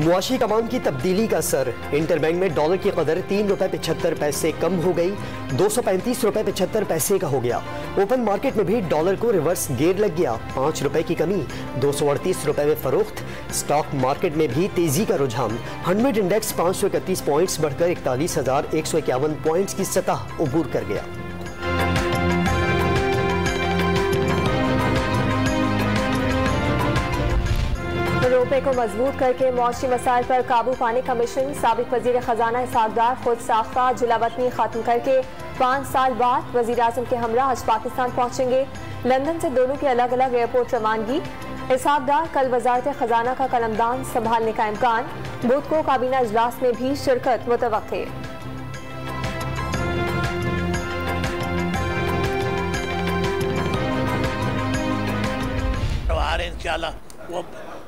मुआशी कमान की तब्दीली का असर। इंटरबैंक में डॉलर की कदर ₹3.75 कम हो गई, ₹235.75 का हो गया। ओपन मार्केट में भी डॉलर को रिवर्स गेयर लग गया, ₹5 की कमी, ₹238 में फरोख्त। स्टॉक मार्केट में भी तेजी का रुझान। 100 इंडेक्स 531 पॉइंट्स बढ़कर 41,151 पॉइंट्स की सतह उबूर कर गया। रुपए को मजबूत करके मौशी मसाइल पर काबू पाने का मिशन। साबिक वजीर खजाना इसहाक डार खुद साख्ता जुलावतनी खत्म करके 5 साल बाद वजीर आजम के हमरा आज पाकिस्तान पहुंचेंगे। लंदन से दोनों की अलग अलग एयरपोर्ट रवानगी। इसहाक डार कल वजारत खजाना का कलमदान संभालने का इम्कान। बुध को काबीना इजलास में भी शिरकत मुतवक्के।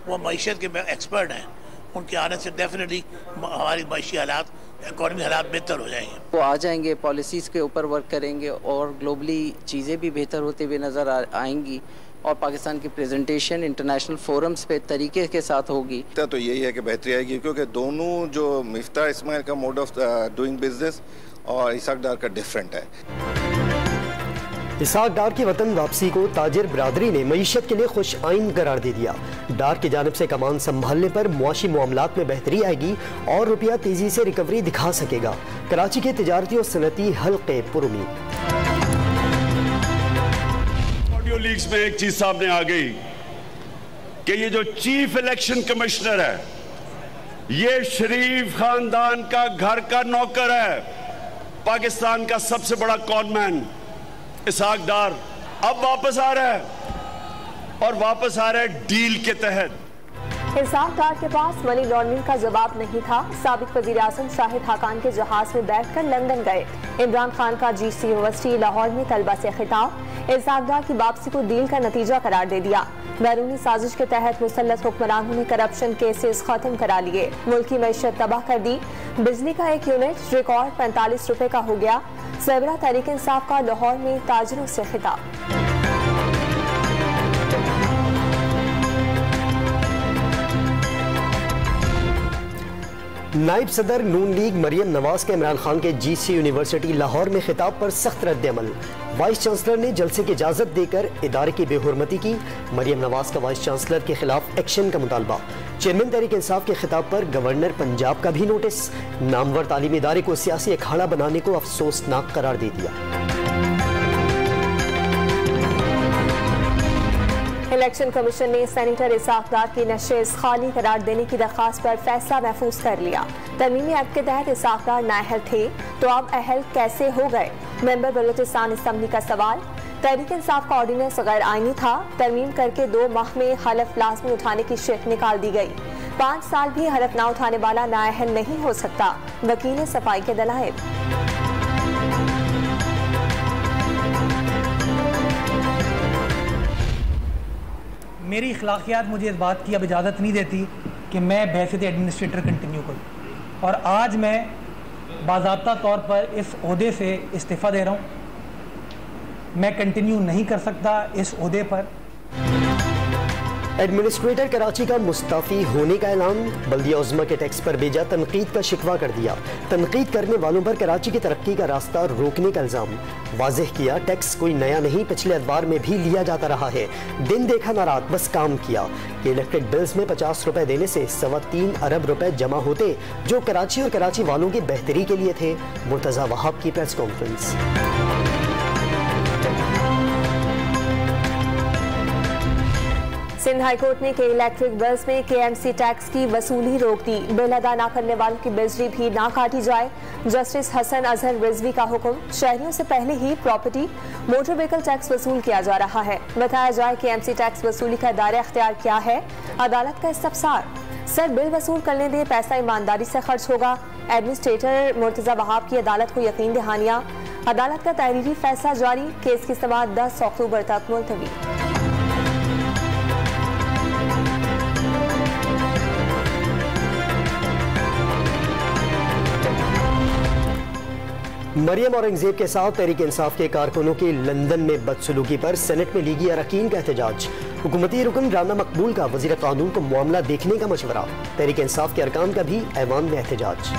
वो मईशत के एक्सपर्ट हैं, उनके आने से डेफिनेटली हमारी मईशी हालात, इकॉनमी हालात बेहतर हो जाएंगे। वो आ जाएंगे, पॉलिसीज़ के ऊपर वर्क करेंगे और ग्लोबली चीज़ें भी बेहतर होते हुए नज़र आएंगी और पाकिस्तान की प्रेजेंटेशन इंटरनेशनल फोरम्स पे तरीके के साथ होगी। तो यही है कि बेहतरी आएगी, क्योंकि दोनों जो मिफ्ता इस्माइल का मोड ऑफ डूइंग बिजनेस और इसहाक डार का डिफरेंट है। इसहाक डार की वतन वापसी को ताजिर बिरादरी ने मईशत के लिए खुश आइन करार दे दिया। डार की जानिब से कमान संभालने पर मुआशी मामलात में बेहतरी आएगी और रुपया तेजी से रिकवरी दिखा सकेगा। कराची के तिजारती और सनती हल्के पुरुमी। ऑडियो लीक्स में एक चीज सामने आ गई कि ये जो चीफ इलेक्शन कमिश्नर है, ये शरीफ खानदान का घर का नौकर है। पाकिस्तान का सबसे बड़ा कॉनमैन इसहाक डार अब वापस आ रहा है और वापस आ रहा है डील के तहत। इसहाक डार के पास मनी लॉन्ड्रिंग का जवाब नहीं था। साबिक वजीर आजम शाहिद हाकान के जहाज में बैठकर लंदन गए। इमरान खान का GC यूनिवर्सिटी लाहौर में तलबा से खिताब। इसहाक डार की वापसी को डील का नतीजा करार दे दिया। बैरूनी साजिश के तहत मुसल्लत हुक्मरानों ने करप्शन केसेस खत्म करा लिए। मुल्की मईशत तबाह कर दी। बिजली का एक यूनिट रिकॉर्ड ₹45 का हो गया। सरबराह तहरीक इंसाफ का लाहौर में ताजिरों से खिताब। नायब सदर नून लीग मरियम नवाज के इमरान खान के GC यूनिवर्सिटी लाहौर में खिताब पर सख्त रद्द-ए-अमल। वाइस चांसलर ने जलसे की इजाजत देकर इदारे की बेहुरमती की। मरियम नवाज का वाइस चांसलर के खिलाफ एक्शन का मुतालबा। चेयरमैन तहरीक इंसाफ के खिताब पर गवर्नर पंजाब का भी नोटिस। नामवर तालीमी इदारे को सियासी अखाड़ा बनाने को अफसोसनाक करार दे दिया। इलेक्शन कमीशन ने सेनेटर इसहाक डार की नशिस्त खाली करार देने की दरख्वास्त पर फैसला महफूज कर लिया। तरमीमी एक्ट के तहत इसहाक डार नाअहल थे तो अब अहल कैसे हो गए? मेंबर बलूचिस्तान असम्बली का सवाल। तहरीक इंसाफ का ऑर्डिनेंस गैर आईनी था। तरमीम करके 2 माह में हलफ लाजमी उठाने की शिक निकाल दी गई। 5 साल भी हलफ ना उठाने वाला नाअहल नहीं हो सकता। वकील सफाई के दलाइल। मेरी अखलाकियात मुझे इस बात की अब इजाज़त नहीं देती कि मैं बहसीत एडमिनिस्ट्रेटर कंटिन्यू करूँ और आज मैं बाज़ाब्ता तौर पर इस ओहदे से इस्तीफ़ा दे रहा हूँ। मैं कंटिन्यू नहीं कर सकता इस ओहदे पर। एडमिनिस्ट्रेटर कराची का मुस्ताफ़ी होने का ऐलान। बल्दिया उज़्मा के टैक्स पर बेजा तनकीद का शिकवा कर दिया। तनकीद करने वालों पर कराची की तरक्की का रास्ता रोकने का इल्ज़ाम। वाज़ेह किया टैक्स कोई नया नहीं, पिछले अदवार में भी लिया जाता रहा है। दिन देखा ना रात, बस काम किया। इलेक्ट्रिक बिल्स में ₹50 देने से ₹3.25 अरब जमा होते, जो कराची और कराची वालों की बेहतरी के लिए थे। मुर्तज़ा वहाब की press conference. Sindh high court ने के इलेक्ट्रिक बिल्स में KMC टैक्स की वसूली रोक दी। बिल अदा न करने वालों की बिजली भी ना काटी जाए। जस्टिस हसन अजहर रिजवी का हुक्म। शहरियों से पहले ही प्रॉपर्टी मोटर व्हीकल टैक्स वसूल किया जा रहा है। बताया जाए KMC टैक्स वसूली का दायरा अख्तियार क्या है। अदालत का इस्तफसार। सर बिल वसूल करने दे, पैसा ईमानदारी से खर्च होगा। एडमिनिस्ट्रेटर मुर्तज़ा वहाब की अदालत को यकीन दहानियां। अदालत का तहरीरी फैसला जारी। केस की समाअत 10 अक्टूबर तक मुलतवी। मरियम औरंगजेब के साथ तहरीक इंसाफ के कारकुनों की लंदन में बदसलूकी पर सेनेट में लीगी अरकान का एहतजाज। हुकूमती रुकन राना मकबूल का वज़ीर कानून को मामला देखने का मशवरा। तहरीक इंसाफ के अरकान का भी ऐवान में एहतजाज।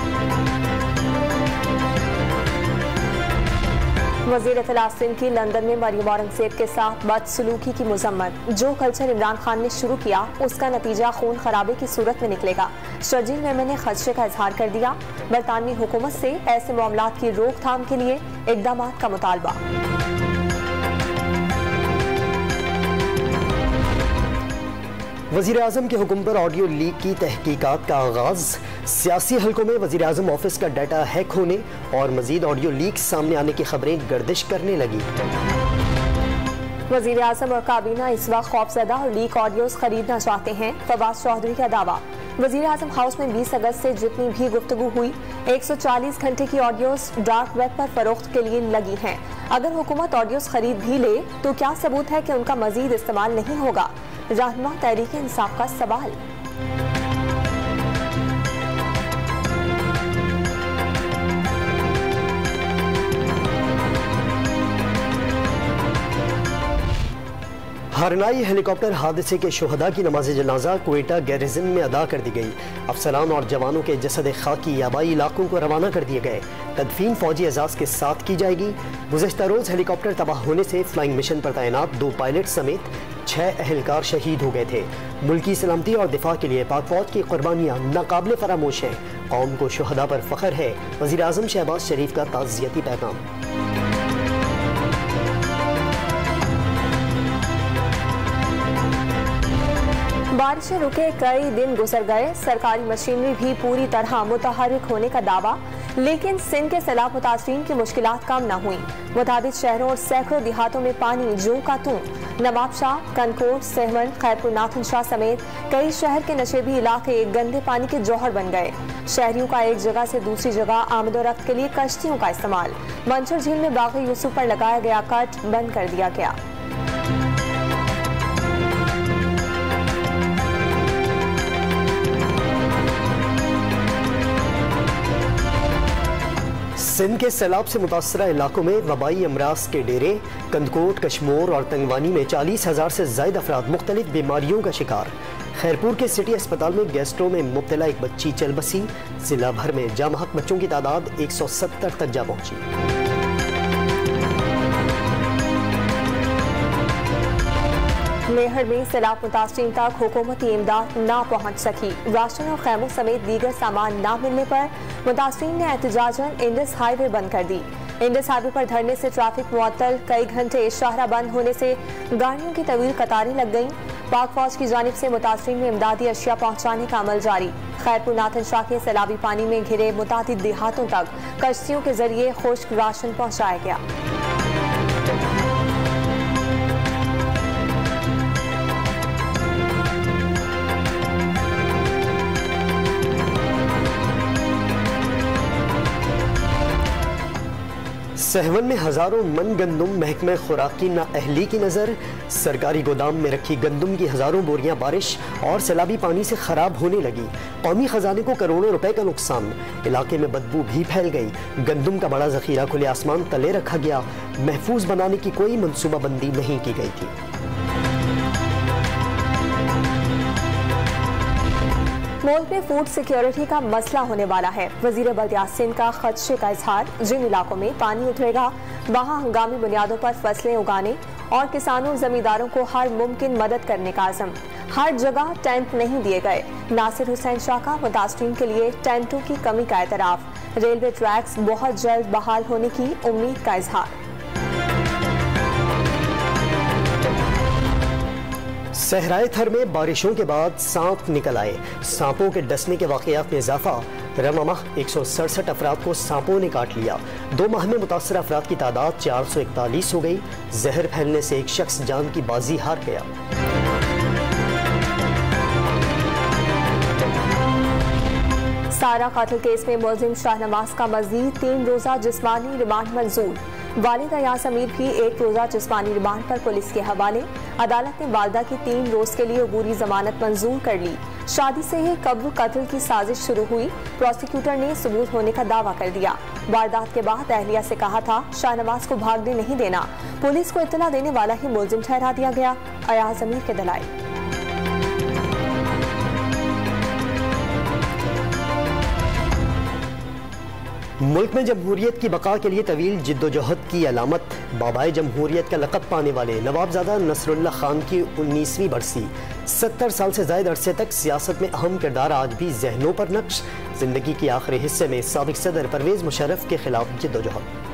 वज़ीर इत्तला सिंध की लंदन में मरियम औरंगज़ेब के साथ बदसलूकी की मजम्मत। जो कल्चर इमरान खान ने शुरू किया उसका नतीजा खून खराबे की सूरत में निकलेगा। शर्जील मेमन ने खदशे का इजहार कर दिया। बरतानवी हुकूमत से ऐसे मामलात की रोकथाम के लिए इक़दाम का मुतालबा। वज़ीर आज़म के हुक्म पर ऑडियो लीक की तहकीकात का आगाज। सियासी हलकों में वज़ीर आज़म ऑफिस का डाटा हैक होने और मजीद ऑडियो लीक सामने आने की खबरें गर्दिश करने लगी। वज़ीर आज़म और काबीना इस वक्त खौफजदा और लीक ऑडियोज खरीदना चाहते हैं। फवाद चौधरी का दावा। वज़ीर आज़म हाउस में 20 अगस्त से जितनी भी गुफ्तगू हुई 140 घंटे की ऑडियोज डार्क वेब पर फरोख्त के लिए लगी हैं। अगर हुकूमत ऑडियोज खरीद भी ले तो क्या सबूत है कि उनका मजीद इस्तेमाल नहीं होगा? रहनुमा तहरीक इंसाफ का सवाल। हरनाई हेलीकॉप्टर हादसे के शुहदा की नमाज जनाजा क्वेटा गैरिजन में अदा कर दी गई। अफसरान और जवानों के जसद खाकी आबाई इलाकों को रवाना कर दिए गए। तदफीन फौजी एजाज के साथ की जाएगी। गुज़श्ता रोज हेलीकॉप्टर तबाह होने से फ्लाइंग मिशन पर तैनात 2 पायलट समेत 6 अहलकार शहीद हो गए थे। मुल्की सलामती और दिफा के लिए पाक फौज की कुर्बानियाँ नाकाबिले फरामोश हैं। कौम को शुहदा पर फख्र है। वज़ीर आज़म शहबाज शरीफ का ताज़ियती पैगाम। बारिशें रुके कई दिन गुजर गए। सरकारी मशीनरी भी पूरी तरह मुतहर्रिक होने का दावा, लेकिन सिंध के सैलाब मुतासरीन की मुश्किलात कम न हुई। मुताबिक शहरों और सैकड़ों देहातों में पानी जूं का तूं। नवाब शाह, कनकोट, सहवन, खैरपुर नाथन शाह समेत कई शहर के नशेबी इलाके गंदे पानी के जौहर बन गए। शहरियों का एक जगह से दूसरी जगह आमदोरफ्त के लिए कश्तियों का इस्तेमाल। मंचर झील में बाग़ यूसुफ पर लगाया गया कट बंद कर दिया गया। सिंध के सैलाब से मुतासरा इलाकों में वबाई अमराज के डेरे। कंदकोट, कश्मोर और तंगवानी में 40,000 से ज़ायद अफराद मुख्तलिफ बीमारियों का शिकार। खैरपुर के सिटी अस्पताल में गैस्ट्रो में मुब्तला एक बच्ची चल बसी। जिला भर में जामहक बच्चों की तादाद 170 तक जा पहुंची। मेहर में सैलाब मुतासरीन तक हुकूमती इमदाद ना पहुँच सकी। राशन और खैमों समेत दीगर सामान ना मिलने पर मुतासरीन ने एहतजाजन इंडस हाईवे बंद कर दी। इंडस हाईवे पर धरने से ट्रैफिक मुअत्तल। कई घंटे शाहरा बंद होने से गाड़ियों की तवील कतारें लग गईं। पाक फौज की जानिब से मुतासरीन में इमदादी अशिया पहुँचाने का अमल जारी। खैरपुर नाथन शाह के सैलाबी पानी में घिरे मुतादिद देहातों तक कश्तियों के जरिए खुश्क राशन पहुँचाया गया। सहवन में हजारों मन गंदुम महकमे खुराक की नाअहली की नज़र। सरकारी गोदाम में रखी गंदुम की हजारों बोरियां बारिश और सैलाबी पानी से खराब होने लगी। कौमी खजाने को करोड़ों रुपए का नुकसान। इलाके में बदबू भी फैल गई। गंदुम का बड़ा जखीरा खुले आसमान तले रखा गया। महफूज बनाने की कोई मनसूबाबंदी नहीं की गई थी। मुल्क में फूड सिक्योरिटी का मसला होने वाला है। वजीर बल्दियात सिंध का खदशे का इजहार। जिन इलाकों में पानी उतरेगा वहाँ हंगामी बुनियादों पर फसलें उगाने और किसानों जमींदारों को हर मुमकिन मदद करने का आज़म। हर जगह टेंट नहीं दिए गए। नासिर हुसैन शाह का मुतासरीन के लिए टेंटों की कमी का एतराफ। रेलवे ट्रैक्स बहुत जल्द बहाल होने की उम्मीद का इजहार। सहराए थर में बारिशों के बाद सांप निकल आए। सांपों के डसने के वाकयात में इजाफा। रमाह 167 अफराद को सांपों ने काट लिया। 2 माह में मुतासर अफराद की तादाद 441 हो गई। जहर फैलने से एक शख्स जान की बाजी हार गया। सारा कातिल केस में मुलजिम शाहनवाज का मजीद 3 रोजा जिस्मानी रिमांड मंजूर। वालिद अयाज अमीर भी 1 रोजा जिस्मानी रिमांड पर पुलिस के हवाले। अदालत ने वालदा की 3 रोज के लिए अबूरी जमानत मंजूर कर ली। शादी से ही कब्र कत्ल की साजिश शुरू हुई। प्रोसिक्यूटर ने सबूत होने का दावा कर दिया। वारदात के बाद अहलिया से कहा था शाहनवाज को भागने नहीं देना, पुलिस को इत्तला देने वाला ही मुलजिम ठहरा दिया गया। अयाज अमीर के दलाइल। मुल्क में जमहूरियत की बका के लिए तवील जिद्दोजहद की अलामत बाबाए जमहूरियत का लक़ब पाने वाले नवाबजादा नसरुल्लाह खान की 19वीं बरसी। 70 साल से ज़ायद अरसे तक सियासत में अहम किरदार आज भी जहनों पर नक्श। जिंदगी के आखिरी हिस्से में साबिक़ सदर परवेज़ मुशर्रफ के खिलाफ जिद्दोजहद।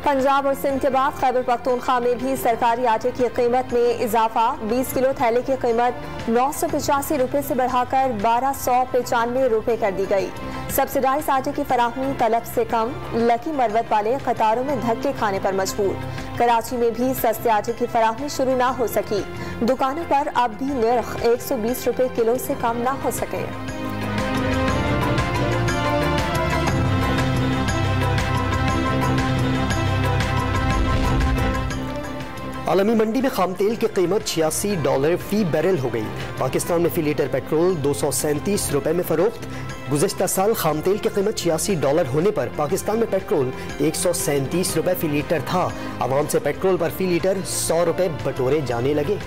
पंजाब और सिंध के बाद खैबर पख्तूनख्वा में भी सरकारी आटे की कीमत में इजाफा। 20 किलो थैले की कीमत 985 रुपये से बढ़ाकर 1295 रुपये कर दी गई। सब्सिडाइज आटे की फराहमी तलब से कम, लकी मरवत वाले कतारों में धक्के खाने पर मजबूर। कराची में भी सस्ते आटे की फराहमी शुरू ना हो सकी। दुकानों पर अब भी निर्ख 120 रुपये किलो से कम ना हो सके। आलमी मंडी में खाम तेल की कीमत $86 फी बैरल हो गई। पाकिस्तान में फी लीटर पेट्रोल 237 रुपये में फरोख्त। गुज़श्ता साल खाम तेल की कीमत $86 होने पर पाकिस्तान में पेट्रोल 137 रुपये फी लीटर था। आवाम से पेट्रोल पर फी लीटर 100 रुपये बटोरे जाने लगे।